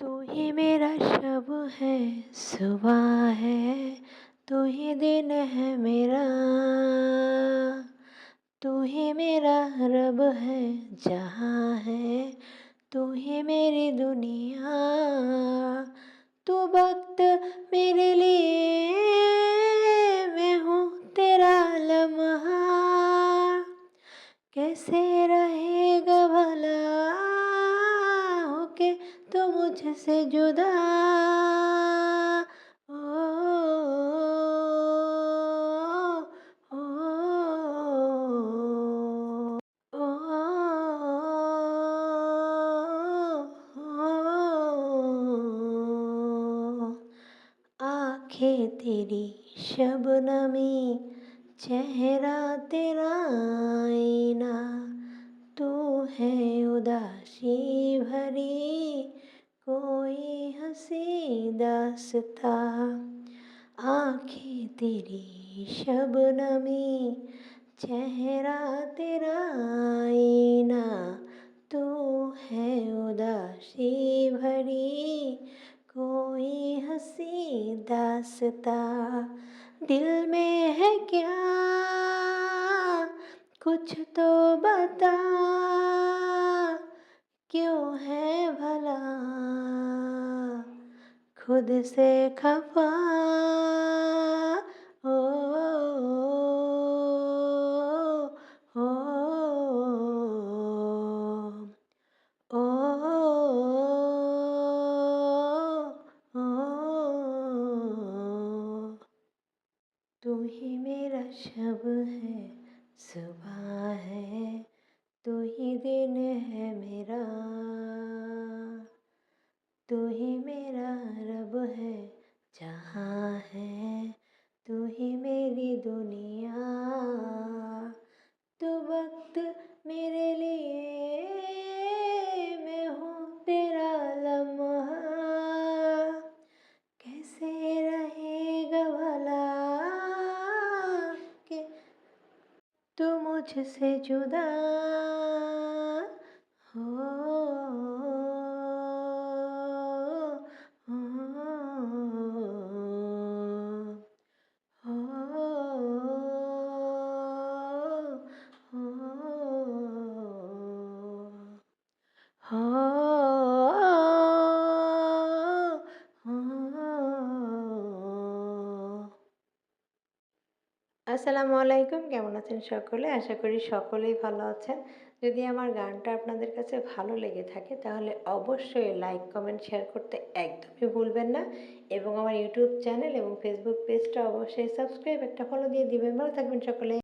तू ही मेरा शब है, सुबह है, तू ही दिन है मेरा। तू ही मेरा रब है, जहाँ है, तू ही मेरी दुनिया। तू वक्त मेरे लिए, मैं हूँ तेरा लम्हा। कैसे रहेगा भला होके तो मुझसे जुदा। ओ, ओ, ओ, आंखें तेरी शबनमी, चेहरा तेरा आईना। तू है उदासी भरी कोई हंसी दास्ता। आंखें तेरी शबनमी, चेहरा तेरा आईना। तू है उदासी भरी कोई हंसी दास्ता। दिल में है क्या कुछ तो बता, क्यों है भला खुद से खफा। ओ, ओ, ओ, ओ, तू ही मेरा शब है, सुबह है, तू ही दिन है मेरा। तू ही मेरा रब है, जहाँ है, तू ही मेरी दुनिया। तू वक्त मेरे लिए, मैं हूँ तेरा लम्हा। कैसे रहेगा भला कि तू मुझसे जुदा हो। আসসালামু আলাইকুম, কেমন আছেন সকলে? আশা করি সকলেই ভালো আছেন। যদি আমার গানটা আপনাদের কাছে ভালো লেগে থাকে তাহলে অবশ্যই লাইক, কমেন্ট, শেয়ার করতে একদমই ভুলবেন না এবং আমার ইউটিউব চ্যানেল এবং ফেসবুক পেজটা অবশ্যই সাবস্ক্রাইব একটা ফলো দিয়ে দিবেন। ভালো থাকবেন সকলে।